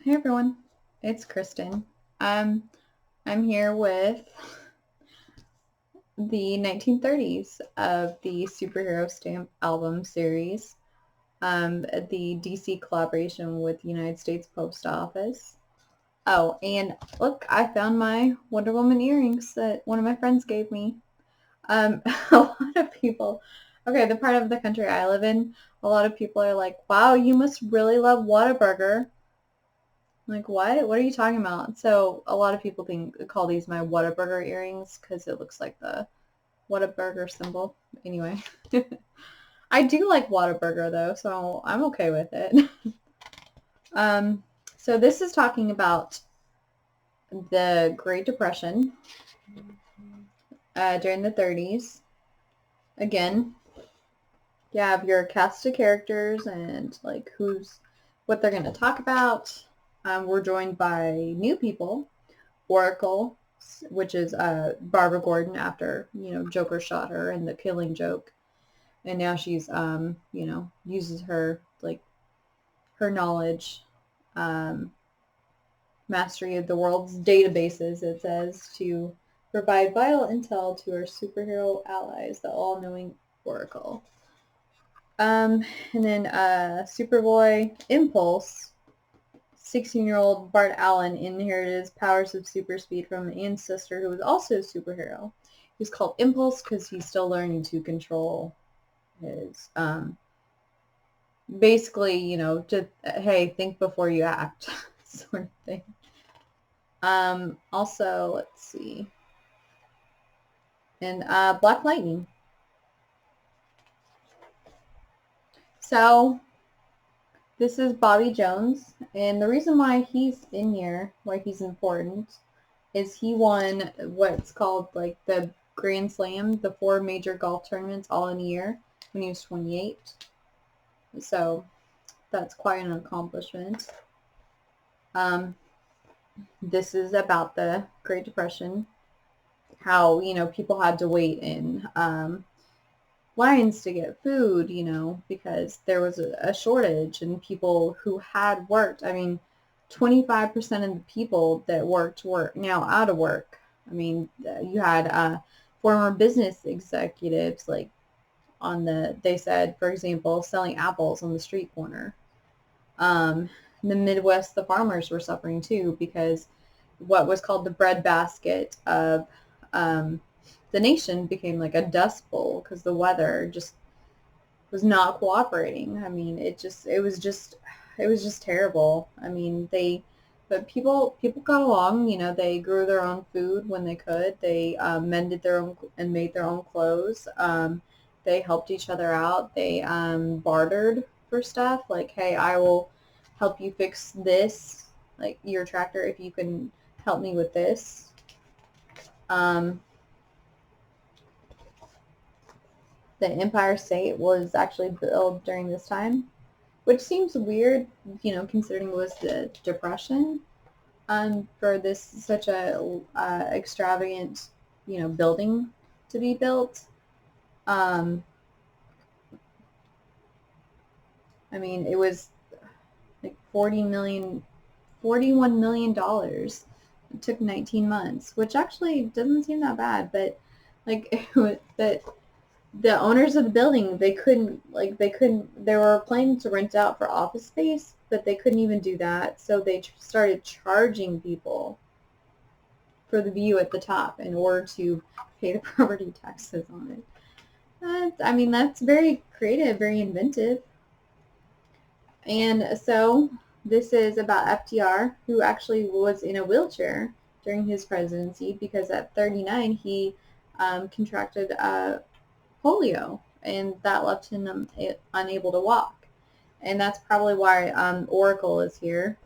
Hey everyone, it's Kristen. Um, I'm here with the 1930s of the superhero stamp album series, the DC collaboration with the United States Post Office. Oh, and look, I found my Wonder Woman earrings that one of my friends gave me. A lot of people, okay, the part of the country I live in, a lot of people are like, wow, you must really love Whataburger. Like, what? What are you talking about? So a lot of people call these my Whataburger earrings because it looks like the Whataburger symbol. Anyway, I do like Whataburger though, so I'm okay with it. um, so this is talking about the Great Depression during the 30s. Again, you have your cast of characters and like what they're going to talk about. We're joined by new people. Oracle, which is Barbara Gordon after, Joker shot her in the Killing Joke. And now she's, uses her knowledge, um, mastery of the world's databases, it says, to provide vital intel to her superhero allies, the all-knowing Oracle. Um, and then Superboy Impulse, 16-year-old Bart Allen inherited his powers of super speed from an ancestor who was also a superhero. He's called Impulse because he's still learning to control his, basically, hey, think before you act, sort of thing. Also, let's see. And Black Lightning. So, this is Bobby Jones, and the reason why he's in here, why he's important, is he won what's called like the Grand Slam, the 4 major golf tournaments all in a year when he was 28. So that's quite an accomplishment. This is about the Great Depression, how, people had to wait in lines to get food, because there was a shortage and people who had worked, 25% of the people that worked were now out of work. You had former business executives like they said, for example, selling apples on the street corner. In the Midwest, the farmers were suffering too because what was called the breadbasket of the nation became like a dust bowl because the weather just was not cooperating. It was just terrible. But people got along. They grew their own food when they could. They mended their own and made their own clothes. They helped each other out. They bartered for stuff. Like, hey, I will help you fix this, like your tractor, if you can help me with this. The Empire State was actually built during this time, which seems weird, considering it was the Depression, for this such a extravagant, building to be built. Um, it was like $41 million. It took 19 months, which actually doesn't seem that bad, but like that the owners of the building, they were planning to rent out for office space, but they couldn't even do that, so they started charging people for the view at the top in order to pay the property taxes on it. That's very creative, very inventive. And so this is about FDR, who actually was in a wheelchair during his presidency because at 39 he contracted polio, and that left him unable to walk. And that's probably why Oracle is here,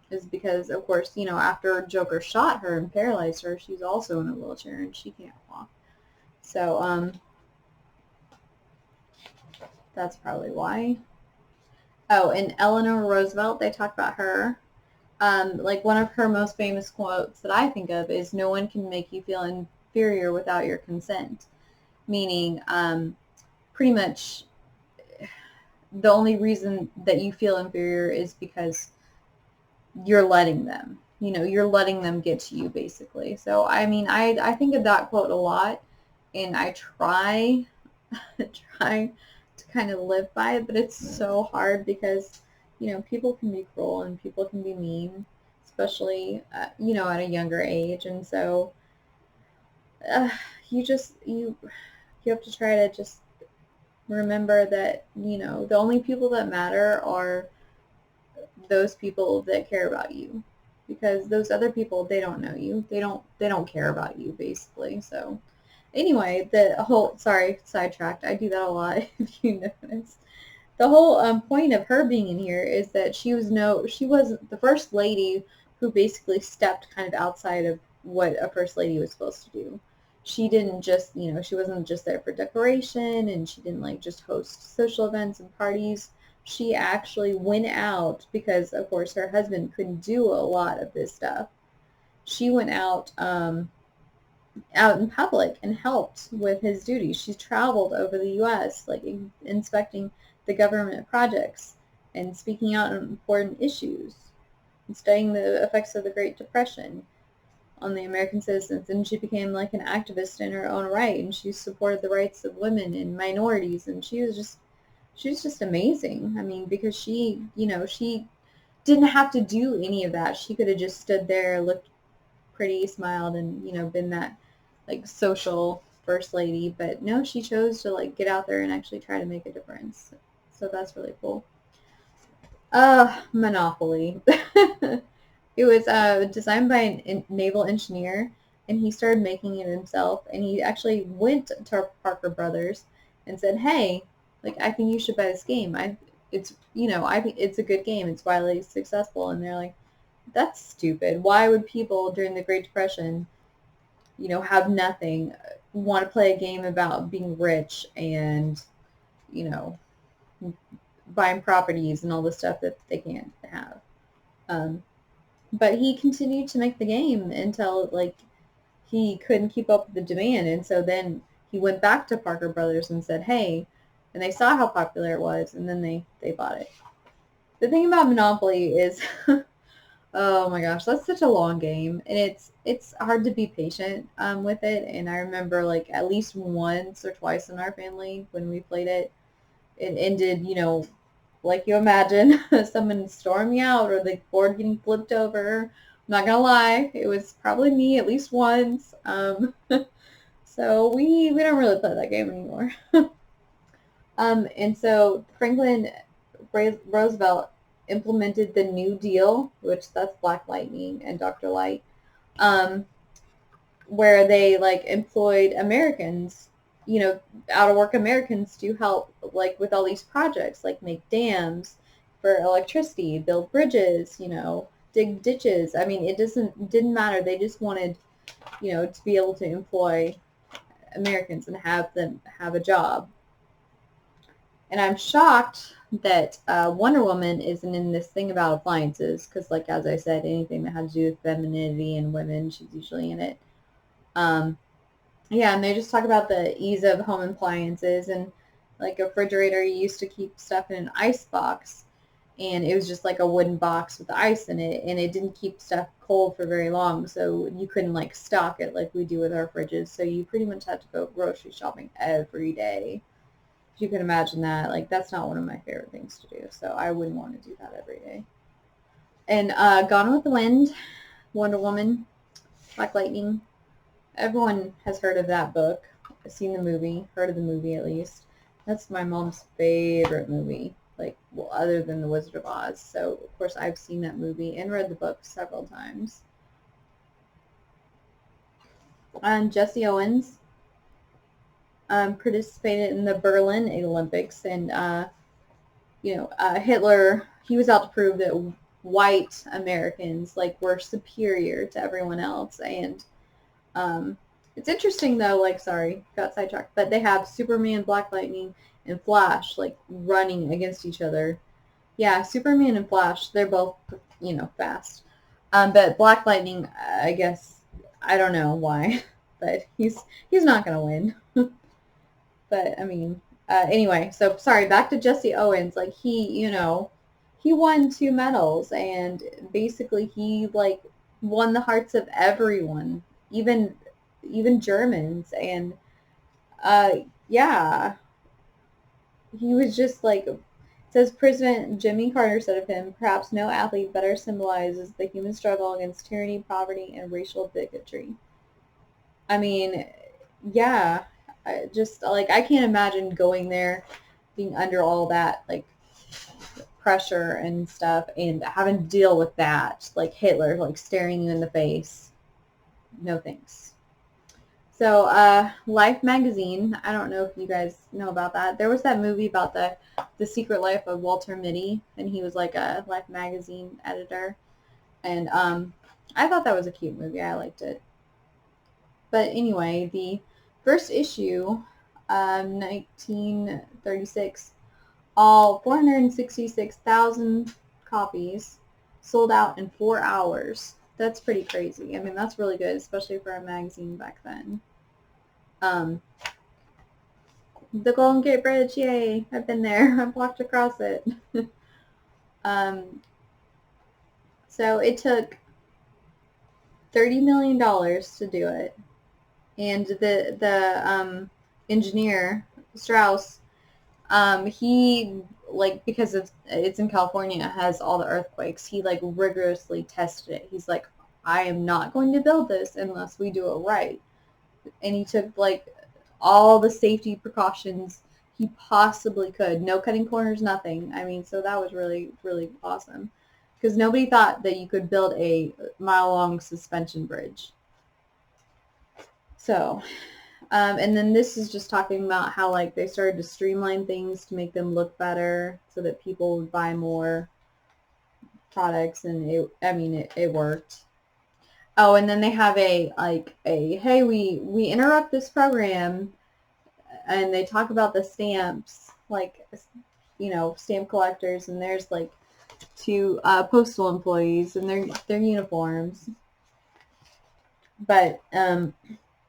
is because, of course, after Joker shot her and paralyzed her, she's also in a wheelchair and she can't walk. So that's probably why. Oh, and Eleanor Roosevelt, they talk about her. Like one of her most famous quotes that I think of is, "No one can make you feel inferior without your consent," meaning pretty much the only reason that you feel inferior is because you're letting them. You're letting them get to you, basically. So, I mean, I think of that quote a lot, and I try try to kind of live by it, but it's so hard because, people can be cruel and people can be mean, especially, at a younger age. And so uh, you have to try to just remember that, the only people that matter are those people that care about you, because those other people, they don't know you. They don't care about you, basically. So anyway, the whole, sorry, sidetracked. I do that a lot, if you notice. The whole point of her being in here is that she was the first lady who basically stepped kind of outside of what a first lady was supposed to do. She didn't just, she wasn't just there for decoration, and she didn't like just host social events and parties. She actually went out because, of course, her husband couldn't do a lot of this stuff. She went out in public and helped with his duties. She traveled over the U.S., like inspecting the government projects and speaking out on important issues and studying the effects of the Great Depression on the American citizens. And she became like an activist in her own right, and she supported the rights of women and minorities. And she was just amazing. I mean, because she didn't have to do any of that. She could have just stood there, looked pretty, smiled, and been that like social first lady. But no, she chose to like get out there and actually try to make a difference. So that's really cool. Monopoly. It was designed by a naval engineer, and he started making it himself. And he actually went to Parker Brothers and said, "Hey, like, I think you should buy this game. I think it's a good game. It's widely successful." And they're like, "That's stupid. Why would people during the Great Depression, have nothing, want to play a game about being rich and, you know, buying properties and all the stuff that they can't have?" But he continued to make the game until like he couldn't keep up with the demand, and so then he went back to Parker Brothers and said, "Hey," and they saw how popular it was, and then they bought it. The thing about Monopoly is, oh my gosh, that's such a long game, and it's hard to be patient with it. And I remember like at least once or twice in our family when we played it, it ended, like you imagine, someone storming out or the board getting flipped over. I'm not gonna lie, it was probably me at least once. So we don't really play that game anymore. And so Franklin Roosevelt implemented the New Deal, which that's Black Lightning and Dr. Light, um, where they like employed Americans, out of work Americans to help like with all these projects, like make dams for electricity, build bridges, dig ditches. I mean, didn't matter. They just wanted, to be able to employ Americans and have them have a job. And I'm shocked that Wonder Woman isn't in this thing about appliances, because, like, as I said, anything that had to do with femininity and women, she's usually in it. Yeah, and they just talk about the ease of home appliances, and like a refrigerator, you used to keep stuff in an ice box, and it was just like a wooden box with ice in it, and it didn't keep stuff cold for very long, so you couldn't like stock it like we do with our fridges. So you pretty much had to go grocery shopping every day. If you can imagine that, like that's not one of my favorite things to do, so I wouldn't want to do that every day. And Gone with the Wind, Wonder Woman, Black Lightning. Everyone has heard of that book, seen the movie, heard of the movie at least. That's my mom's favorite movie, like, well, other than The Wizard of Oz. So, of course, I've seen that movie and read the book several times. Jesse Owens participated in the Berlin Olympics, and, Hitler, he was out to prove that white Americans, like, were superior to everyone else. And it's interesting though, like, sorry, got sidetracked, but they have Superman, Black Lightning, and Flash, like, running against each other. Yeah, Superman and Flash, they're both, fast. But Black Lightning, I guess, I don't know why, but he's not going to win. But, I mean, anyway, so, sorry, back to Jesse Owens. Like, he he won 2 medals, and basically he like won the hearts of everyone, even Germans. And uh yeah, he was just like, it says President Jimmy Carter said of him, perhaps no athlete better symbolizes the human struggle against tyranny, poverty, and racial bigotry. I mean, yeah, just like I can't imagine going there, being under all that like pressure and stuff, and having to deal with that, like Hitler like staring you in the face. No thanks. So, Life magazine. I don't know if you guys know about that. There was that movie about the secret life of Walter Mitty, and he was like a Life magazine editor. And I thought that was a cute movie. I liked it. But anyway, the first issue, 1936, all 466,000 copies sold out in 4 hours. That's pretty crazy. I mean, that's really good, especially for a magazine back then. The Golden Gate Bridge, yay! I've been there. I've walked across it. So it took $30 million to do it. And the engineer, Strauss, he, like, because it's in California, it has all the earthquakes, he like rigorously tested it. He's like, I am not going to build this unless we do it right. And he took like all the safety precautions he possibly could. No cutting corners, nothing. I mean, so that was really, really awesome. Because nobody thought that you could build a mile-long suspension bridge. So, and then this is just talking about how like they started to streamline things to make them look better so that people would buy more products, and it worked. Oh, and then they have hey, we interrupt this program, and they talk about the stamps, like, stamp collectors, and there's like 2 postal employees and their uniforms. But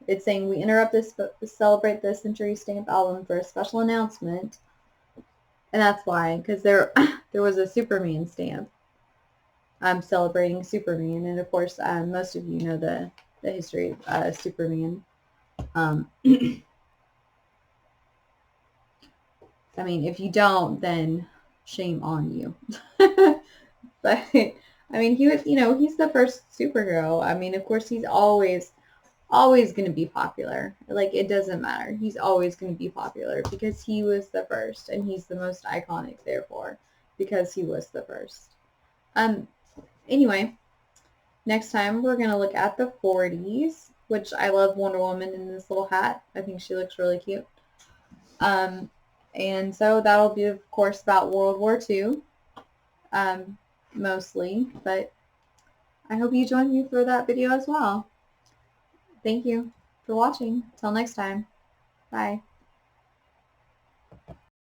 it's saying we interrupt this celebrate the Century Stamp album for a special announcement, and that's why, because there was a Superman stamp celebrating Superman, and of course most of you know the history of Superman. I mean, if you don't, then shame on you. But I mean, he was, he's the first superhero. I mean, of course, he's always going to be popular. Like, it doesn't matter. He's always going to be popular because he was the first, and he's the most iconic, therefore, because he was the first. Anyway, next time we're going to look at the 40s, which I love Wonder Woman in this little hat. I think she looks really cute. And so that'll be, of course, about World War II, mostly, but I hope you join me for that video as well. Thank you for watching. Till next time. Bye.